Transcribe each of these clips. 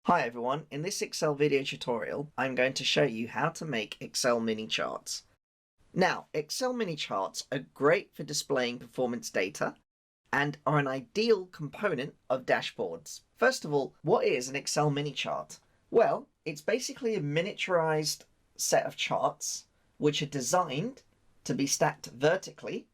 Hi everyone, in this Excel video tutorial, I'm going to show you how to make Excel mini charts. Now, Excel mini charts are great for displaying performance data and are an ideal component of dashboards. First of all, what is an Excel mini chart? Well, it's basically a miniaturized set of charts which are designed to be stacked vertically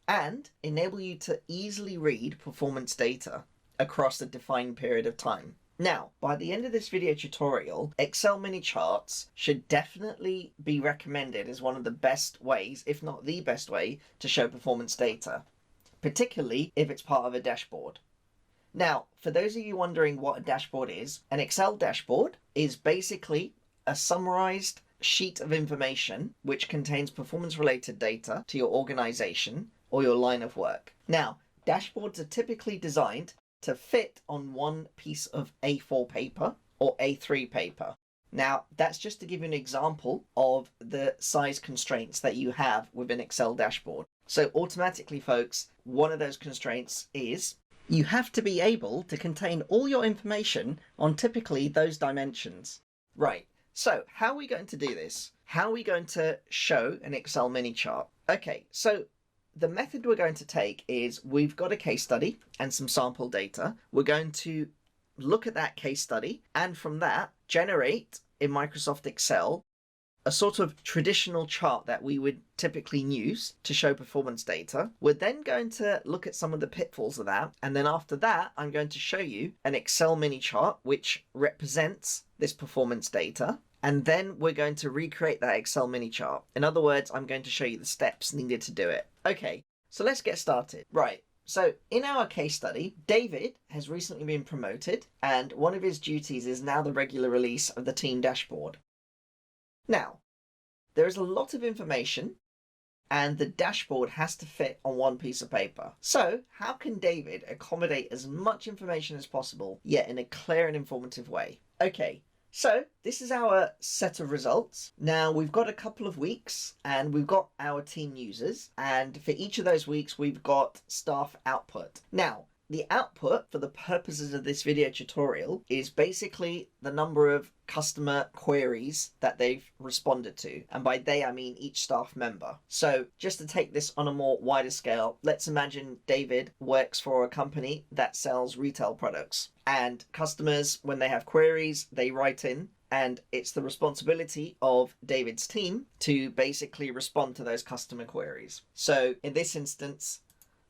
and enable you to easily read performance data across a defined period of time. Now, by the end of this video tutorial, Excel mini charts should definitely be recommended as one of the best ways, if not the best way, to show performance data, particularly if it's part of a dashboard. Now, for those of you wondering what a dashboard is, an Excel dashboard is basically a summarized sheet of information which contains performance-related data to your organization or your line of work. Now, dashboards are typically designed to fit on one piece of A4 paper or A3 paper. Now, that's just to give you an example of the size constraints that you have with an Excel dashboard. So automatically, folks, one of those constraints is you have to be able to contain all your information on typically those dimensions. Right, so how are we going to do this? How are we going to show an Excel mini chart? Okay, so the method we're going to take is we've got a case study and some sample data. We're going to look at that case study and from that generate in Microsoft Excel a sort of traditional chart that we would typically use to show performance data. We're then going to look at some of the pitfalls of that, and then after that I'm going to show you an Excel mini chart which represents this performance data. And then we're going to recreate that Excel mini chart. In other words, I'm going to show you the steps needed to do it. Okay, so let's get started. Right, so in our case study, David has recently been promoted and one of his duties is now the regular release of the team dashboard. Now, there is a lot of information and the dashboard has to fit on one piece of paper. So how can David accommodate as much information as possible, yet in a clear and informative way? Okay. So this is our set of results. Now we've got a couple of weeks and we've got our team users, and for each of those weeks we've got staff output. Now the output for the purposes of this video tutorial is basically the number of customer queries that they've responded to, and by they I mean each staff member. So just to take this on a more wider scale, let's imagine David works for a company that sells retail products, and customers, when they have queries, they write in, and it's the responsibility of David's team to basically respond to those customer queries. So in this instance,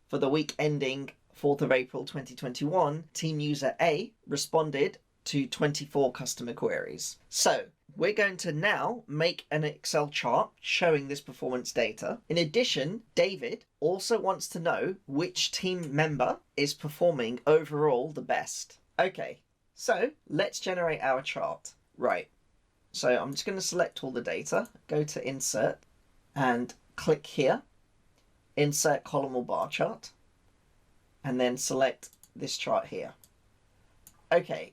for the week ending 4th of April 2021, team user A responded to 24 customer queries. So we're going to now make an Excel chart showing this performance data. In addition, David also wants to know which team member is performing overall the best. Okay, so let's generate our chart. Right, so I'm just going to select all the data, go to Insert, and click here, Insert Column or Bar Chart, and then select this chart here. Okay.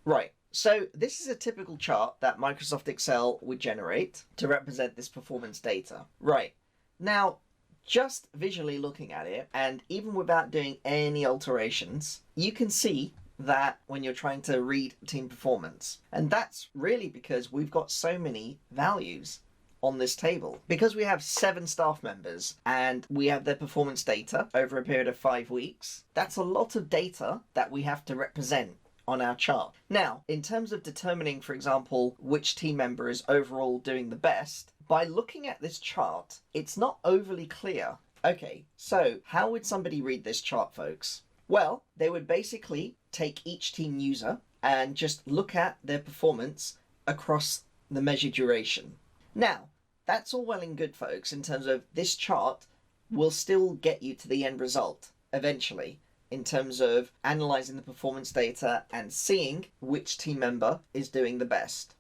Right, so this is a typical chart that Microsoft Excel would generate to represent this performance data. Right, now just visually looking at it, and even without doing any alterations, you can see that when you're trying to read team performance. And that's really because we've got so many values on this table. Because we have 7 staff members and we have their performance data over a period of 5 weeks, that's a lot of data that we have to represent on our chart. Now, in terms of determining, for example, which team member is overall doing the best, by looking at this chart, it's not overly clear. Okay, so how would somebody read this chart, folks? Well, they would basically take each team user and just look at their performance across the measured duration. Now, that's all well and good, folks, in terms of this chart will still get you to the end result eventually, in terms of analyzing the performance data and seeing which team member is doing the best.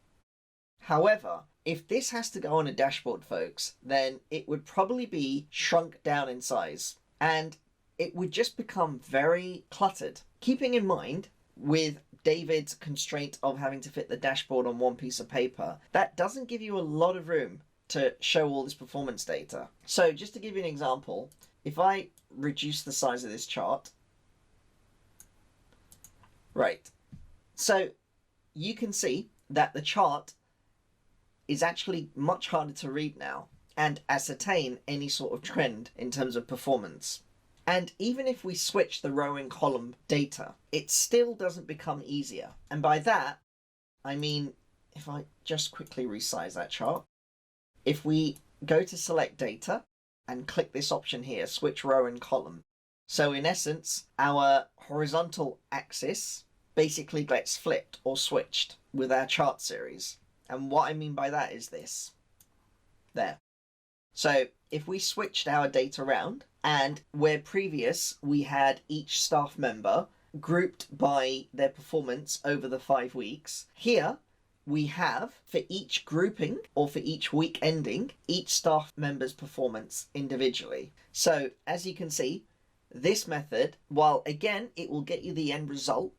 However, if this has to go on a dashboard, folks, then it would probably be shrunk down in size and it would just become very cluttered. Keeping in mind, with David's constraint of having to fit the dashboard on one piece of paper, that doesn't give you a lot of room to show all this performance data. So just to give you an example, if I reduce the size of this chart Right, so you can see that the chart is actually much harder to read now and ascertain any sort of trend in terms of performance. And even if we switch the row and column data, it still doesn't become easier. And by that, I mean, if I just quickly resize that chart, if we go to select data and click this option here, switch row and column. So in essence, our horizontal axis basically gets flipped or switched with our chart series. And what I mean by that is this. There. So if we switched our data around, and where previous we had each staff member grouped by their performance over the 5 weeks, here we have, for each grouping or for each week ending, each staff member's performance individually. So as you can see, this method, while again it will get you the end result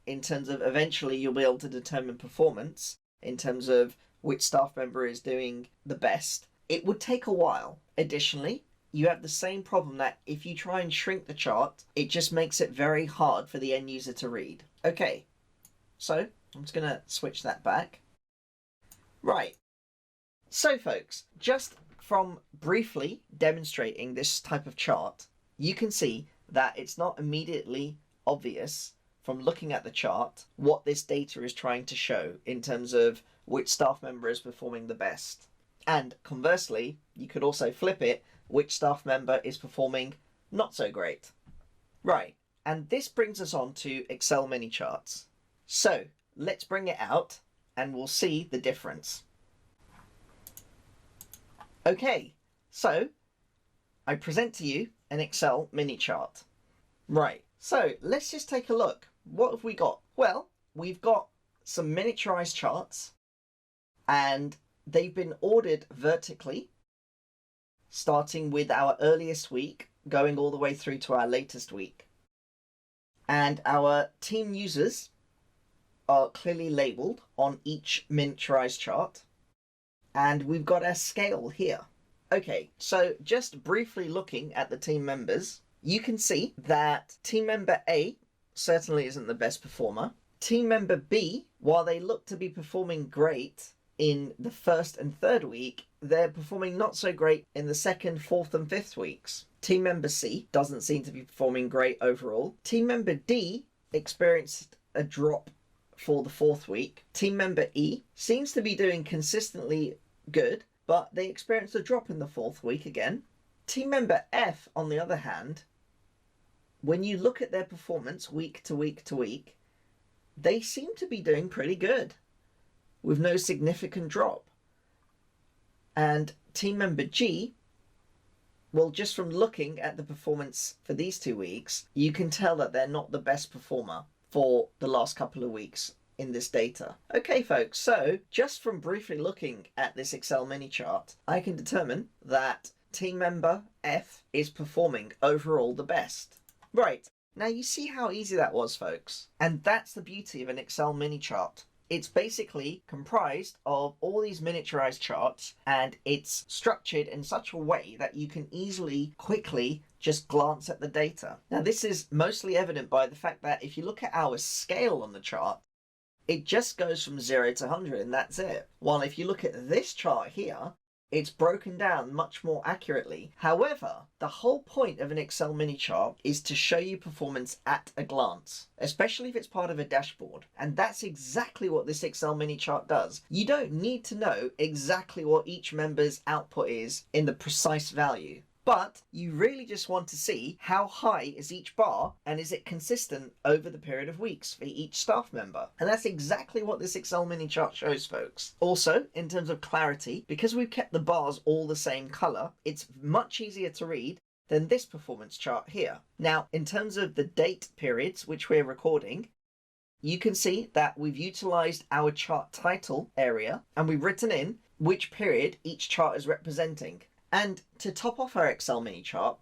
in terms of eventually you'll be able to determine performance in terms of which staff member is doing the best, it would take a while. Additionally, you have the same problem that if you try and shrink the chart, it just makes it very hard for the end user to read. Okay, so I'm just going to switch that back. Right, so folks, just from briefly demonstrating this type of chart, you can see that it's not immediately obvious from looking at the chart what this data is trying to show in terms of which staff member is performing the best. And conversely, you could also flip it, which staff member is performing not so great. Right, and this brings us on to Excel mini charts. So let's bring it out and we'll see the difference. Okay, so I present to you an Excel mini chart. Right, so let's just take a look. What have we got? Well, we've got some miniaturized charts and they've been ordered vertically, starting with our earliest week, going all the way through to our latest week. And our team users are clearly labeled on each miniaturized chart. And we've got our scale here. Okay, so just briefly looking at the team members, you can see that team member A certainly isn't the best performer. Team member B, while they look to be performing great in the first and third week, they're performing not so great in the second, fourth and fifth weeks. Team member C doesn't seem to be performing great overall. Team member D experienced a drop for the fourth week. Team member E seems to be doing consistently good, but they experienced a drop in the fourth week again. Team member F, on the other hand, when you look at their performance week to week to week, they seem to be doing pretty good with no significant drop. And team member G, well, just from looking at the performance for these 2 weeks, you can tell that they're not the best performer for the last couple of weeks in this data. Okay, folks, so just from briefly looking at this Excel mini chart, I can determine that team member F is performing overall the best. Right, now you see how easy that was, folks. And that's the beauty of an Excel mini chart. It's basically comprised of all these miniaturized charts, and it's structured in such a way that you can easily, quickly just glance at the data. Now, this is mostly evident by the fact that if you look at our scale on the chart, it just goes from 0 to 100 and that's it. While if you look at this chart here, it's broken down much more accurately. However, the whole point of an Excel mini chart is to show you performance at a glance, especially if it's part of a dashboard. And that's exactly what this Excel mini chart does. You don't need to know exactly what each member's output is in the precise value, but you really just want to see how high is each bar and is it consistent over the period of weeks for each staff member. And that's exactly what this Excel mini chart shows, folks. Also, in terms of clarity, because we've kept the bars all the same color, it's much easier to read than this performance chart here. Now, in terms of the date periods which we're recording, you can see that we've utilized our chart title area and we've written in which period each chart is representing. And to top off our Excel mini chart,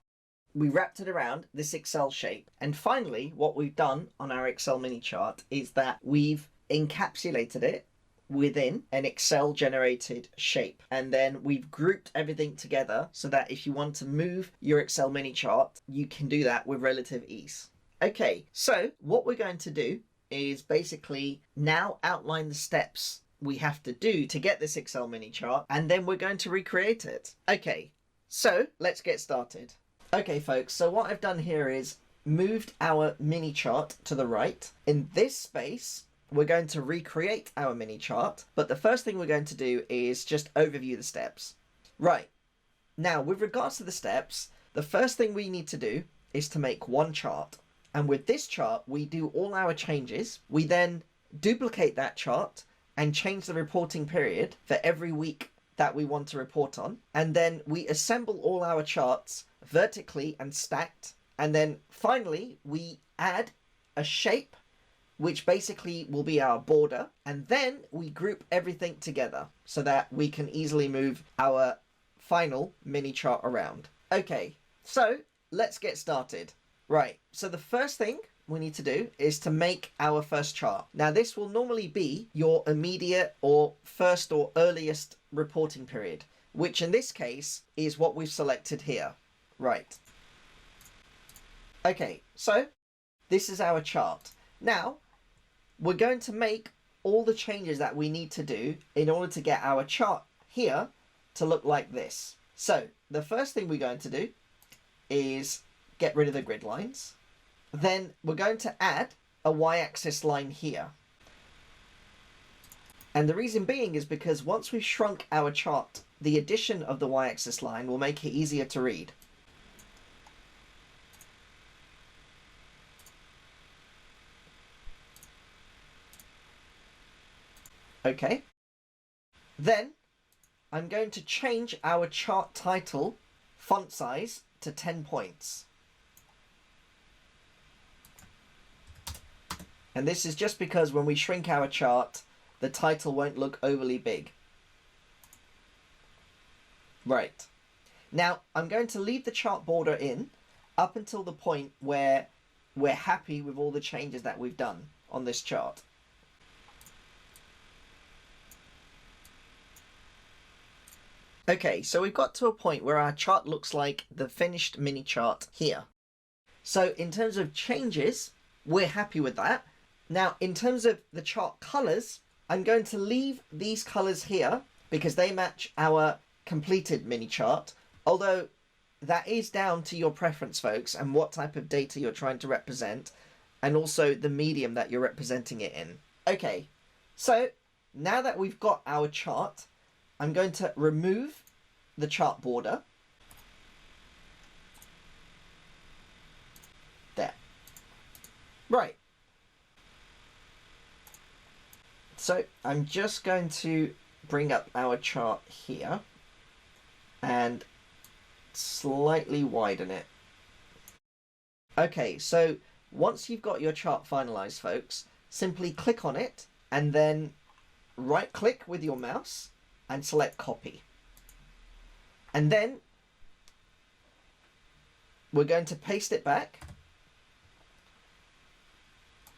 we wrapped it around this Excel shape. And finally, what we've done on our Excel mini chart is that we've encapsulated it within an Excel generated shape. And then we've grouped everything together so that if you want to move your Excel mini chart, you can do that with relative ease. Okay, so what we're going to do is basically now outline the steps we have to do to get this Excel mini chart, and then we're going to recreate it. Okay, so let's get started. Okay folks, so what I've done here is moved our mini chart to the right. In this space, we're going to recreate our mini chart, but the first thing we're going to do is just overview the steps. Right, now with regards to the steps, the first thing we need to do is to make one chart. And with this chart, we do all our changes. We then duplicate that chart and change the reporting period for every week that we want to report on. And then we assemble all our charts vertically and stacked. And then finally, we add a shape, which basically will be our border. And then we group everything together so that we can easily move our final mini chart around. Okay, so let's get started. Right, so the first thing we need to do is to make our first chart. Now this will normally be your immediate or first or earliest reporting period, which in this case is what we've selected here. Right. Okay, so this is our chart. Now we're going to make all the changes that we need to do in order to get our chart here to look like this. So the first thing we're going to do is get rid of the grid lines. Then we're going to add a y-axis line here. And the reason being is because once we've shrunk our chart, the addition of the y-axis line will make it easier to read. Okay. Then I'm going to change our chart title font size to 10 points. And this is just because when we shrink our chart, the title won't look overly big. Right. Now, I'm going to leave the chart border in up until the point where we're happy with all the changes that we've done on this chart. Okay, so we've got to a point where our chart looks like the finished mini chart here. So in terms of changes, we're happy with that. Now, in terms of the chart colors, I'm going to leave these colors here because they match our completed mini chart, although that is down to your preference, folks, and what type of data you're trying to represent, and also the medium that you're representing it in. Okay, so now that we've got our chart, I'm going to remove the chart border. There. Right. So I'm just going to bring up our chart here and slightly widen it. Okay, so once you've got your chart finalized, folks, simply click on it and then right click with your mouse and select copy. And then we're going to paste it back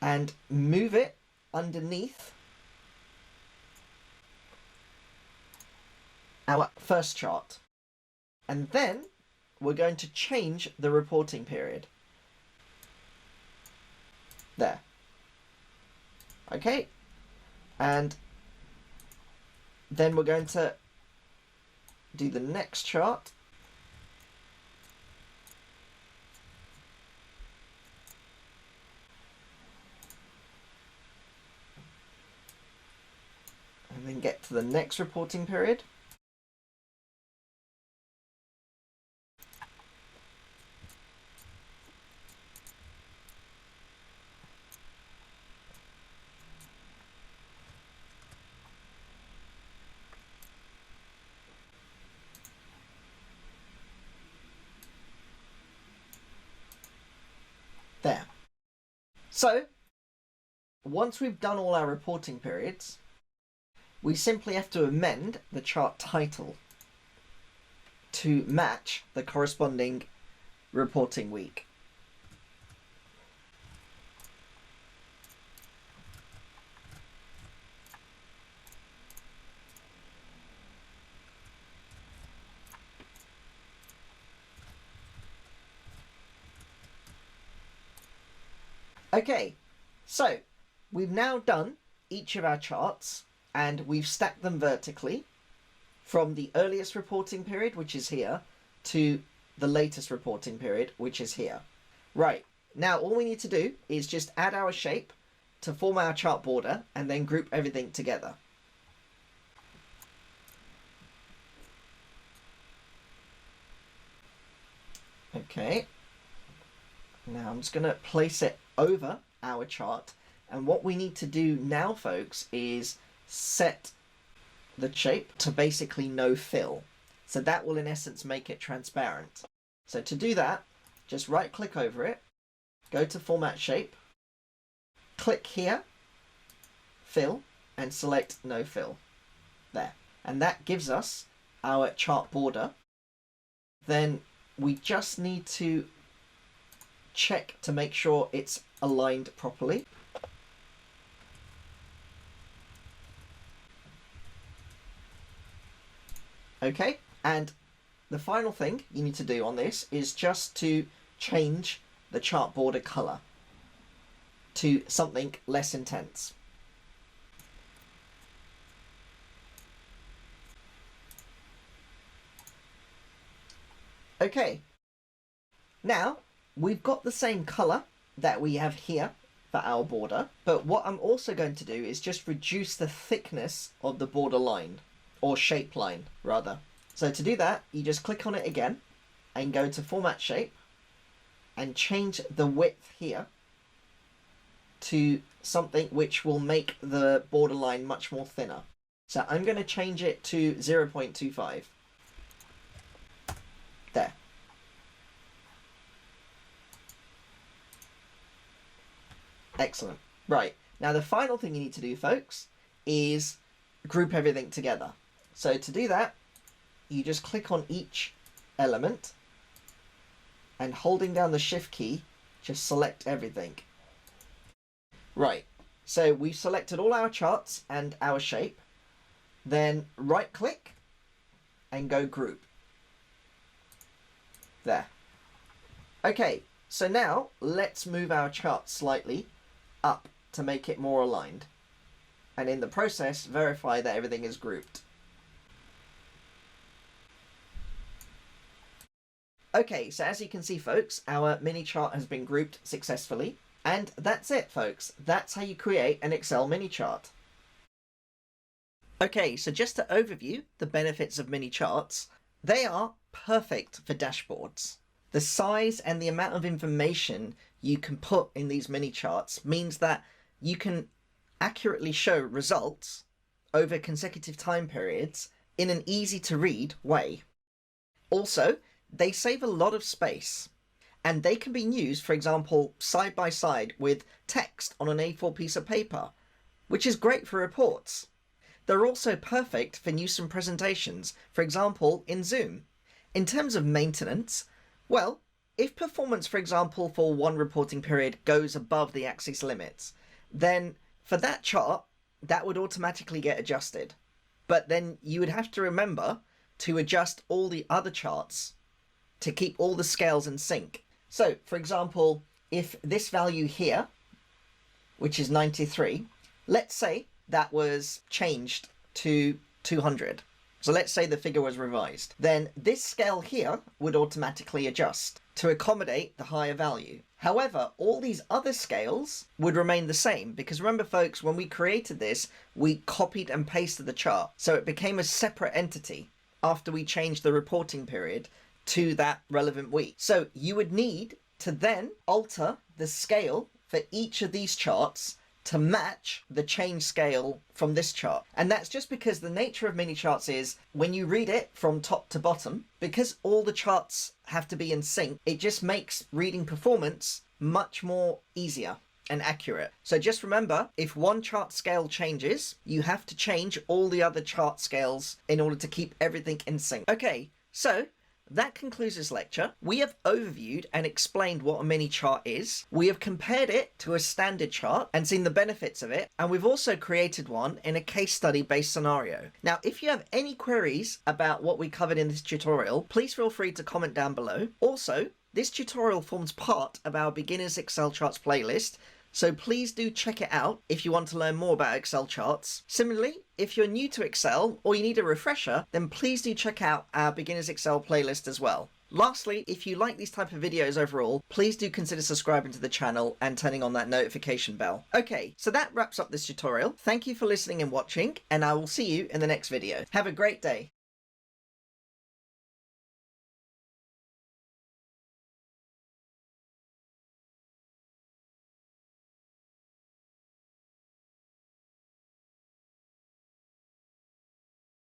and move it underneath our first chart. And then we're going to change the reporting period. There. Okay. And then we're going to do the next chart. And then get to the next reporting period. There. So, once we've done all our reporting periods, we simply have to amend the chart title to match the corresponding reporting week. Okay, so we've now done each of our charts and we've stacked them vertically from the earliest reporting period, which is here, to the latest reporting period, which is here. Right, now all we need to do is just add our shape to form our chart border and then group everything together. Okay, now I'm just going to place it over our chart, and what we need to do now, folks, is set the shape to basically no fill. So that will in essence make it transparent. So to do that, just right click over it, go to Format Shape, click here, Fill, and select No Fill. There. And that gives us our chart border. Then we just need to check to make sure it's aligned properly. Okay, and the final thing you need to do on this is just to change the chart border color to something less intense. Okay, now we've got the same color that we have here for our border, but what I'm also going to do is just reduce the thickness of the border line, or shape line rather. So to do that, you just click on it again and go to Format Shape and change the width here to something which will make the border line much more thinner. So I'm going to change it to 0.25. There. Excellent. Right, now the final thing you need to do, folks, is group everything together. So to do that, you just click on each element and holding down the Shift key, just select everything. Right, so we've selected all our charts and our shape, then right click and go group. There. Okay, so now let's move our chart slightly up to make it more aligned. And in the process, verify that everything is grouped. Okay, so as you can see, folks, our mini chart has been grouped successfully. And that's it, folks. That's how you create an Excel mini chart. Okay, so just to overview the benefits of mini charts, they are perfect for dashboards. The size and the amount of information you can put in these mini charts means that you can accurately show results over consecutive time periods in an easy to read way. Also, they save a lot of space and they can be used, for example, side by side with text on an A4 piece of paper, which is great for reports. They're also perfect for use in presentations, for example, in Zoom. In terms of maintenance, well, if performance, for example, for one reporting period goes above the axis limits, then for that chart, that would automatically get adjusted. But then you would have to remember to adjust all the other charts to keep all the scales in sync. So, for example, if this value here, which is 93, let's say that was changed to 200. So let's say the figure was revised. Then this scale here would automatically adjust to accommodate the higher value. However, all these other scales would remain the same because remember, folks, when we created this, we copied and pasted the chart. So it became a separate entity after we changed the reporting period to that relevant week. So you would need to then alter the scale for each of these charts to match the change scale from this chart. And that's just because the nature of mini charts is when you read it from top to bottom, because all the charts have to be in sync, it just makes reading performance much more easier and accurate. So just remember, if one chart scale changes, you have to change all the other chart scales in order to keep everything in sync. Okay, so that concludes this lecture. We have overviewed and explained what a mini chart is. We have compared it to a standard chart and seen the benefits of it. And we've also created one in a case study based scenario. Now, if you have any queries about what we covered in this tutorial, please feel free to comment down below. Also, this tutorial forms part of our Beginners Excel Charts playlist, so please do check it out if you want to learn more about Excel charts. Similarly, if you're new to Excel or you need a refresher, then please do check out our Beginners Excel playlist as well. Lastly, if you like these type of videos overall, please do consider subscribing to the channel and turning on that notification bell. Okay, so that wraps up this tutorial. Thank you for listening and watching, and I will see you in the next video. Have a great day.